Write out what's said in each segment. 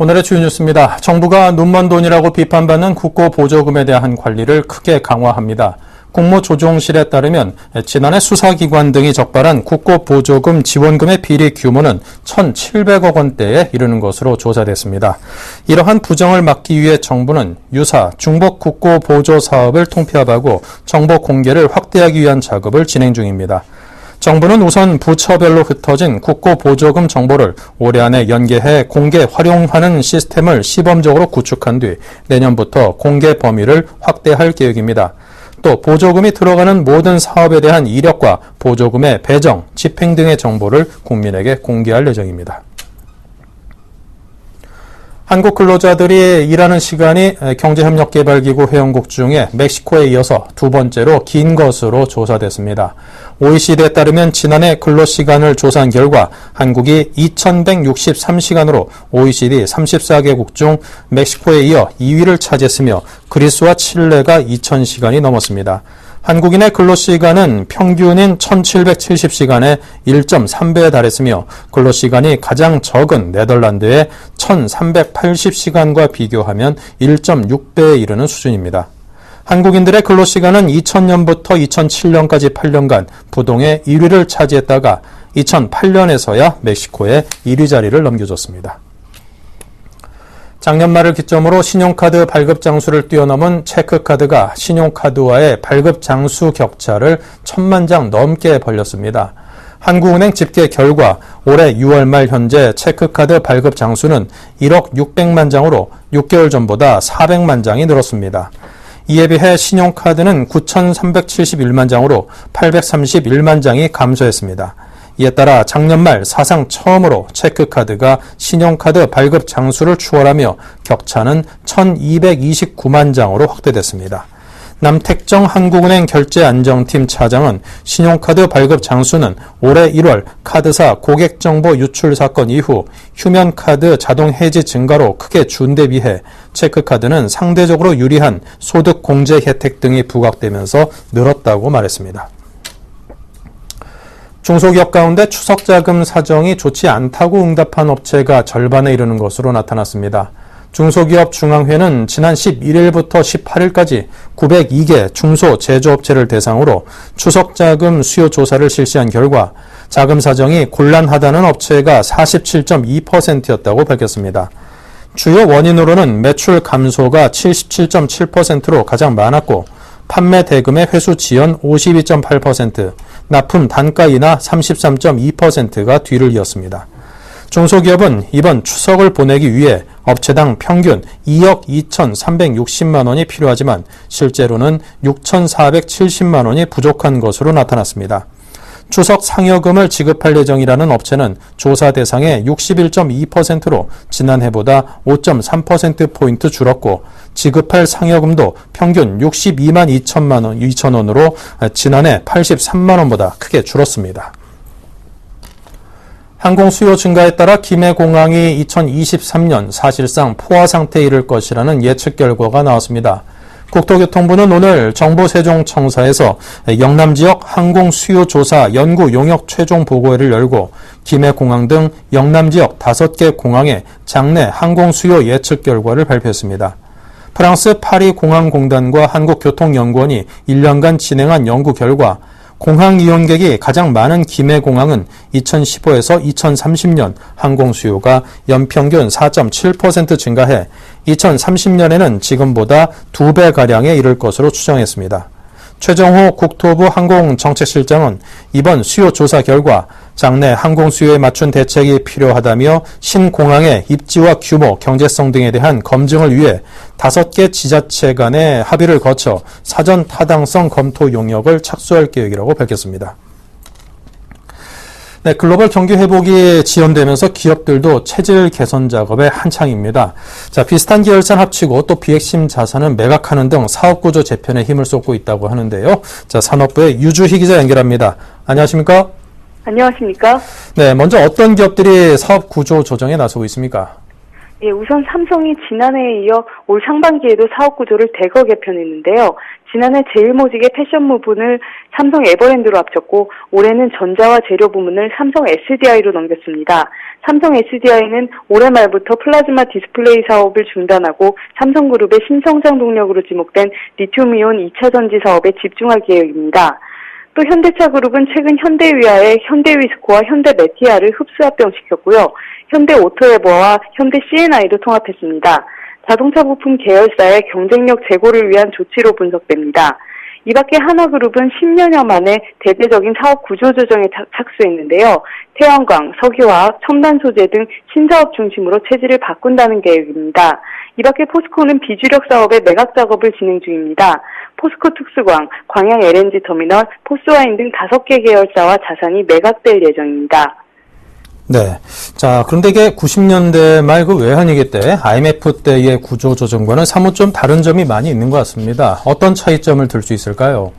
오늘의 주요 뉴스입니다. 정부가 눈먼 돈이라고 비판받는 국고 보조금에 대한 관리를 크게 강화합니다. 국무조정실에 따르면 지난해 수사기관 등이 적발한 국고 보조금 지원금의 비리 규모는 1,700억 원대에 이르는 것으로 조사됐습니다. 이러한 부정을 막기 위해 정부는 유사 중복 국고 보조 사업을 통폐합하고 정보 공개를 확대하기 위한 작업을 진행 중입니다. 정부는 우선 부처별로 흩어진 국고 보조금 정보를 올해 안에 연계해 공개 활용하는 시스템을 시범적으로 구축한 뒤 내년부터 공개 범위를 확대할 계획입니다. 또 보조금이 들어가는 모든 사업에 대한 이력과 보조금의 배정, 집행 등의 정보를 국민에게 공개할 예정입니다. 한국 근로자들이 일하는 시간이 경제협력개발기구 회원국 중에 멕시코에 이어서 두 번째로 긴 것으로 조사됐습니다. OECD에 따르면 지난해 근로시간을 조사한 결과 한국이 2,163시간으로 OECD 34개국 중 멕시코에 이어 2위를 차지했으며 그리스와 칠레가 2,000시간이 넘었습니다. 한국인의 근로시간은 평균인 1,770시간의 1.3배에 달했으며 근로시간이 가장 적은 네덜란드의 1,380시간과 비교하면 1.6배에 이르는 수준입니다. 한국인들의 근로시간은 2000년부터 2007년까지 8년간 부동의 1위를 차지했다가 2008년에서야 멕시코에 1위 자리를 넘겨줬습니다. 작년 말을 기점으로 신용카드 발급 장수를 뛰어넘은 체크카드가 신용카드와의 발급 장수 격차를 1,000만 장 넘게 벌렸습니다. 한국은행 집계 결과 올해 6월 말 현재 체크카드 발급 장수는 1억 600만 장으로 6개월 전보다 400만 장이 늘었습니다. 이에 비해 신용카드는 9,371만 장으로 831만 장이 감소했습니다. 이에 따라 작년 말 사상 처음으로 체크카드가 신용카드 발급 장수를 추월하며 격차는 1,229만 장으로 확대됐습니다. 남택정 한국은행 결제안정팀 차장은 신용카드 발급 장수는 올해 1월 카드사 고객정보 유출 사건 이후 휴면카드 자동 해지 증가로 크게 준 데 비해 체크카드는 상대적으로 유리한 소득 공제 혜택 등이 부각되면서 늘었다고 말했습니다. 중소기업 가운데 추석자금 사정이 좋지 않다고 응답한 업체가 절반에 이르는 것으로 나타났습니다. 중소기업 중앙회는 지난 11일부터 18일까지 902개 중소 제조업체를 대상으로 추석자금 수요 조사를 실시한 결과 자금 사정이 곤란하다는 업체가 47.2%였다고 밝혔습니다. 주요 원인으로는 매출 감소가 77.7%로 가장 많았고 판매 대금의 회수 지연 52.8%, 납품 단가 인하 33.2%가 뒤를 이었습니다. 중소기업은 이번 추석을 보내기 위해 업체당 평균 2억 2,360만 원이 필요하지만 실제로는 6,470만 원이 부족한 것으로 나타났습니다. 추석 상여금을 지급할 예정이라는 업체는 조사 대상의 61.2%로 지난해보다 5.3%포인트 줄었고 지급할 상여금도 평균 62만 2천 원으로 지난해 83만 원보다 크게 줄었습니다. 항공 수요 증가에 따라 김해공항이 2023년 사실상 포화 상태에 이를 것이라는 예측 결과가 나왔습니다. 국토교통부는 오늘 정부세종청사에서 영남 지역 항공 수요 조사 연구 용역 최종 보고회를 열고 김해공항 등 영남 지역 5개 공항의 장내 항공 수요 예측 결과를 발표했습니다. 프랑스 파리 공항공단과 한국교통연구원이 1년간 진행한 연구 결과 공항 이용객이 가장 많은 김해공항은 2015에서 2030년 항공 수요가 연평균 4.7% 증가해 2030년에는 지금보다 2배가량에 이를 것으로 추정했습니다. 최정호 국토부 항공정책실장은 이번 수요 조사 결과 장내 항공 수요에 맞춘 대책이 필요하다며 신공항의 입지와 규모, 경제성 등에 대한 검증을 위해 5개 지자체 간의 합의를 거쳐 사전 타당성 검토 용역을 착수할 계획이라고 밝혔습니다. 네, 글로벌 경기 회복이 지연되면서 기업들도 체질 개선 작업에 한창입니다. 자, 비슷한 계열사는 합치고 또 비핵심 자산은 매각하는 등 사업 구조 재편에 힘을 쏟고 있다고 하는데요. 자, 산업부의 유주희 기자 연결합니다. 안녕하십니까? 안녕하십니까? 네, 먼저 어떤 기업들이 사업 구조 조정에 나서고 있습니까? 예, 우선 삼성이 지난해에 이어 올 상반기에도 사업 구조를 대거 개편했는데요. 지난해 제일모직의 패션 부분을 삼성 에버랜드로 합쳤고 올해는 전자와 재료 부문을 삼성 SDI로 넘겼습니다. 삼성 SDI는 올해 말부터 플라즈마 디스플레이 사업을 중단하고 삼성그룹의 신성장 동력으로 지목된 리튬이온 2차 전지 사업에 집중할 계획입니다. 또 현대차그룹은 최근 현대위아의 현대위스코와 현대메티아를 흡수합병시켰고요. 현대오토에버와 현대 C&I도 통합했습니다. 자동차 부품 계열사의 경쟁력 제고를 위한 조치로 분석됩니다. 이 밖에 하나그룹은 10년여 만에 대대적인 사업 구조 조정에 착수했는데요. 태양광, 석유화학, 첨단 소재 등 신사업 중심으로 체질을 바꾼다는 계획입니다. 이 밖에 포스코는 비주력 사업의 매각 작업을 진행 중입니다. 포스코 특수광, 광양 LNG 터미널, 포스와인 등 5개 계열사와 자산이 매각될 예정입니다. 네. 자, 그런데 이게 90년대 말 그 외환위기 때 IMF 때의 구조조정과는 사뭇 좀 다른 점이 많이 있는 것 같습니다. 어떤 차이점을 들 수 있을까요?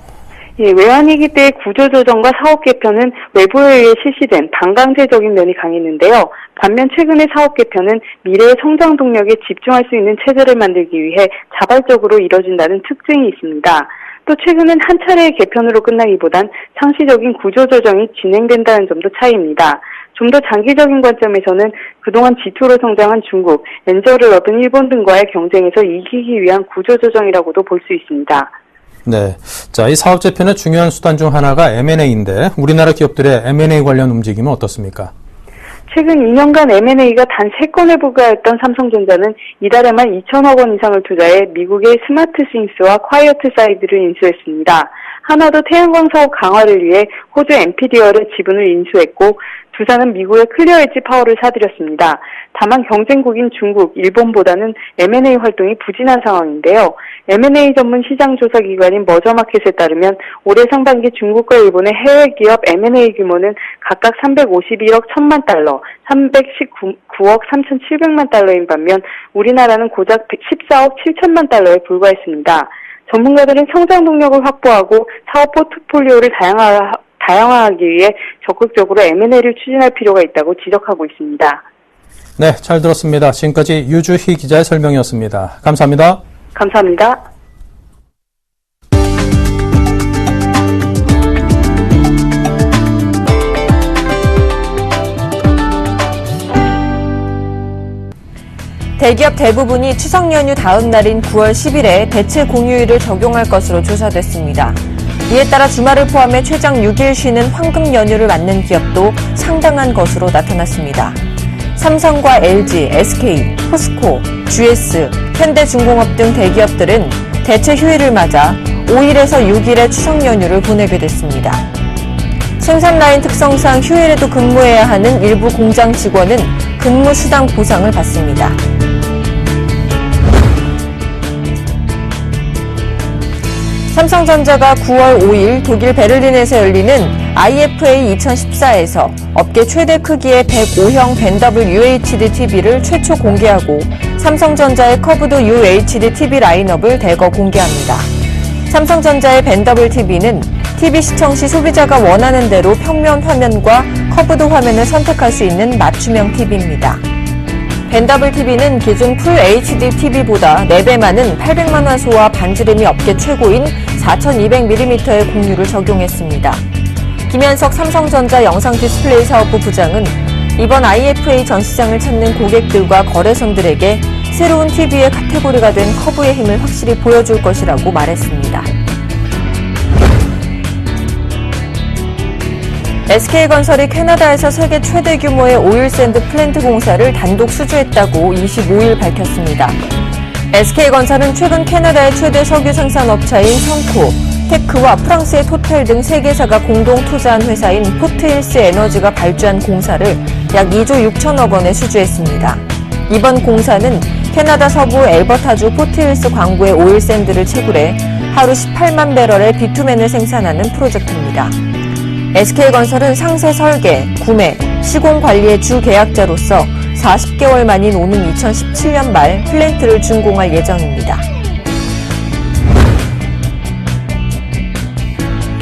예, 외환위기 때의 구조조정과 사업 개편은 외부에 의해 실시된 반강제적인 면이 강했는데요. 반면 최근의 사업 개편은 미래의 성장 동력에 집중할 수 있는 체제를 만들기 위해 자발적으로 이뤄진다는 특징이 있습니다. 또 최근은 한 차례의 개편으로 끝나기보단 상시적인 구조조정이 진행된다는 점도 차이입니다. 좀 더 장기적인 관점에서는 그동안 G2로 성장한 중국, 엔저를 얻은 일본 등과의 경쟁에서 이기기 위한 구조조정이라고도 볼 수 있습니다. 네. 자, 이 사업 재편의 중요한 수단 중 하나가 M&A인데 우리나라 기업들의 M&A 관련 움직임은 어떻습니까? 최근 2년간 M&A가 단 3건에 불과했던 삼성전자는 이달에만 2천억 원 이상을 투자해 미국의 스마트싱스와 콰이어트 사이드를 인수했습니다. 하나도 태양광 사업 강화를 위해 호주 엠피디얼의 지분을 인수했고 두산은 미국의 클리어 엣지 파워를 사들였습니다. 다만 경쟁국인 중국, 일본보다는 M&A 활동이 부진한 상황인데요. M&A 전문 시장 조사 기관인 머저마켓에 따르면 올해 상반기 중국과 일본의 해외 기업 M&A 규모는 각각 351억 1천만 달러, 319억 3,700만 달러인 반면 우리나라는 고작 14억 7천만 달러에 불과했습니다. 전문가들은 성장 동력을 확보하고 사업 포트폴리오를 다양화하기 위해 적극적으로 M&A를 추진할 필요가 있다고 지적하고 있습니다. 네, 잘 들었습니다. 지금까지 유주희 기자의 설명이었습니다. 감사합니다. 감사합니다. 대기업 대부분이 추석 연휴 다음 날인 9월 10일에 대체 공휴일을 적용할 것으로 조사됐습니다. 이에 따라 주말을 포함해 최장 6일 쉬는 황금 연휴를 맞는 기업도 상당한 것으로 나타났습니다. 삼성과 LG, SK, 포스코, GS, 현대중공업 등 대기업들은 대체 휴일을 맞아 5일에서 6일의 추석 연휴를 보내게 됐습니다. 생산 라인 특성상 휴일에도 근무해야 하는 일부 공장 직원은 근무 수당 보상을 받습니다. 삼성전자가 9월 5일 독일 베를린에서 열리는 IFA 2014에서 업계 최대 크기의 105형 벤더블 UHD TV를 최초 공개하고 삼성전자의 커브드 UHD TV 라인업을 대거 공개합니다. 삼성전자의 벤더블 TV는 TV 시청 시 소비자가 원하는 대로 평면 화면과 커브드 화면을 선택할 수 있는 맞춤형 TV입니다. 벤더블 TV는 기존 풀 HD TV보다 4배 많은 800만 화소와 반지름이 업계 최고인 4200mm의 공유를 적용했습니다. 김현석 삼성전자 영상 디스플레이 사업부 부장은 이번 IFA 전시장을 찾는 고객들과 거래선들에게 새로운 TV의 카테고리가 된 커브의 힘을 확실히 보여줄 것이라고 말했습니다. SK건설이 캐나다에서 세계 최대 규모의 오일샌드 플랜트 공사를 단독 수주했다고 25일 밝혔습니다. SK건설은 최근 캐나다의 최대 석유 생산업체인 현코, 테크와 프랑스의 토탈 등 3개사가 공동 투자한 회사인 포트힐스 에너지가 발주한 공사를 약 2조 6천억 원에 수주했습니다. 이번 공사는 캐나다 서부 엘버타주 포트힐스 광구의 오일샌드를 채굴해 하루 18만 배럴의 비투맨을 생산하는 프로젝트입니다. SK건설은 상세 설계, 구매, 시공 관리의 주 계약자로서 40개월 만인 오는 2017년 말 플랜트를 준공할 예정입니다.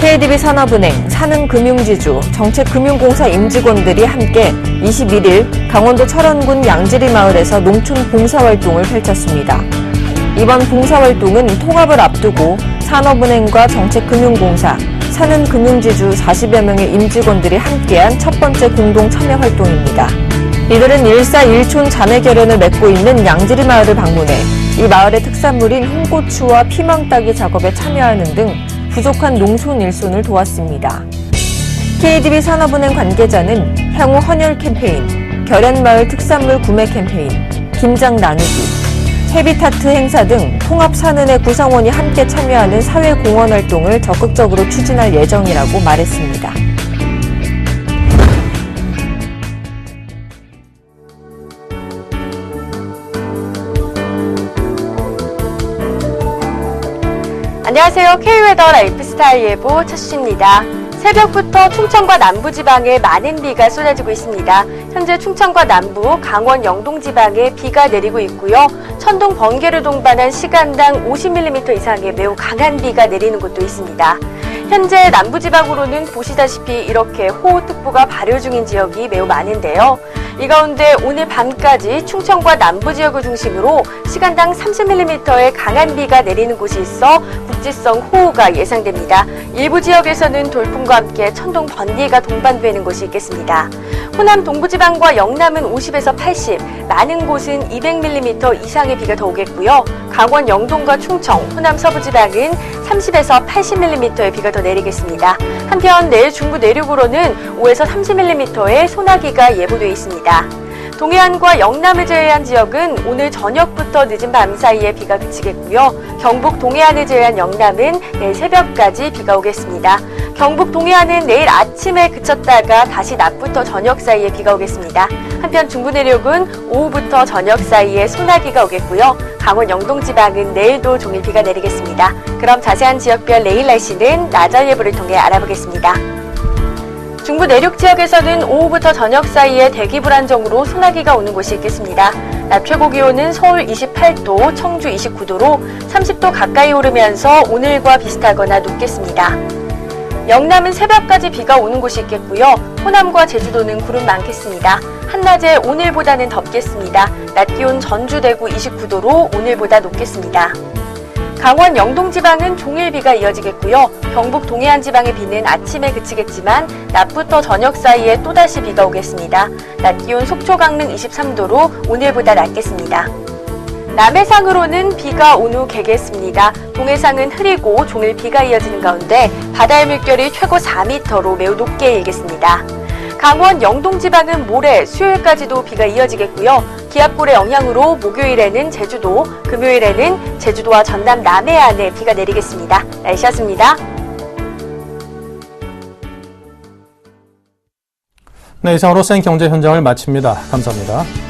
KDB 산업은행, 산흥금융지주, 정책금융공사 임직원들이 함께 21일 강원도 철원군 양지리 마을에서 농촌 봉사활동을 펼쳤습니다. 이번 봉사활동은 통합을 앞두고 산업은행과 정책금융공사, 산흥금융지주 40여 명의 임직원들이 함께한 첫 번째 공동 참여 활동입니다. 이들은 1사1촌 자매 결연을 맺고 있는 양지리 마을을 방문해 이 마을의 특산물인 홍고추와 피망 따기 작업에 참여하는 등 부족한 농촌 일손을 도왔습니다. KDB 산업은행 관계자는 향후 헌혈 캠페인, 결연마을 특산물 구매 캠페인, 김장 나누기, 헤비타트 행사 등 통합산은의 구성원이 함께 참여하는 사회공헌 활동을 적극적으로 추진할 예정이라고 말했습니다. 안녕하세요. K웨더 라이프스타일 예보 최수지입니다. 새벽부터 충청과 남부지방에 많은 비가 쏟아지고 있습니다. 현재 충청과 남부, 강원 영동지방에 비가 내리고 있고요. 천둥, 번개를 동반한 시간당 50mm 이상의 매우 강한 비가 내리는 곳도 있습니다. 현재 남부지방으로는 보시다시피 이렇게 호우특보가 발효 중인 지역이 매우 많은데요. 이 가운데 오늘 밤까지 충청과 남부 지역을 중심으로 시간당 30mm의 강한 비가 내리는 곳이 있어 국지성 호우가 예상됩니다. 일부 지역에서는 돌풍과 함께 천둥, 번개가 동반되는 곳이 있겠습니다. 호남 동부지방과 영남은 50에서 80, 많은 곳은 200mm 이상의 비가 더 오겠고요. 강원 영동과 충청, 호남 서부지방은 30에서 80mm의 비가 더 내리겠습니다. 한편 내일 중부 내륙으로는 5에서 30mm의 소나기가 예보되어 있습니다. 동해안과 영남을 제외한 지역은 오늘 저녁부터 늦은 밤 사이에 비가 그치겠고요. 경북 동해안을 제외한 영남은 내일 새벽까지 비가 오겠습니다. 경북 동해안은 내일 아침에 그쳤다가 다시 낮부터 저녁 사이에 비가 오겠습니다. 한편 중부 내륙은 오후부터 저녁 사이에 소나기가 오겠고요. 강원 영동 지방은 내일도 종일 비가 내리겠습니다. 그럼 자세한 지역별 내일 날씨는 나절 예보를 통해 알아보겠습니다. 중부 내륙 지역에서는 오후부터 저녁 사이에 대기 불안정으로 소나기가 오는 곳이 있겠습니다. 낮 최고 기온은 서울 28도, 청주 29도로 30도 가까이 오르면서 오늘과 비슷하거나 높겠습니다. 영남은 새벽까지 비가 오는 곳이 있겠고요. 호남과 제주도는 구름 많겠습니다. 한낮에 오늘보다는 덥겠습니다. 낮 기온 전주, 대구 29도로 오늘보다 높겠습니다. 강원 영동 지방은 종일 비가 이어지겠고요. 경북 동해안 지방의 비는 아침에 그치겠지만 낮부터 저녁 사이에 또다시 비가 오겠습니다. 낮 기온 속초, 강릉 23도로 오늘보다 낮겠습니다. 남해상으로는 비가 온 후 개겠습니다. 동해상은 흐리고 종일 비가 이어지는 가운데 바다의 물결이 최고 4m로 매우 높게 일겠습니다. 강원 영동 지방은 모레 수요일까지도 비가 이어지겠고요. 기압골의 영향으로 목요일에는 제주도, 금요일에는 제주도와 전남 남해안에 비가 내리겠습니다. 날씨였습니다. 네, 이상으로 센 경제 현장을 마칩니다. 감사합니다.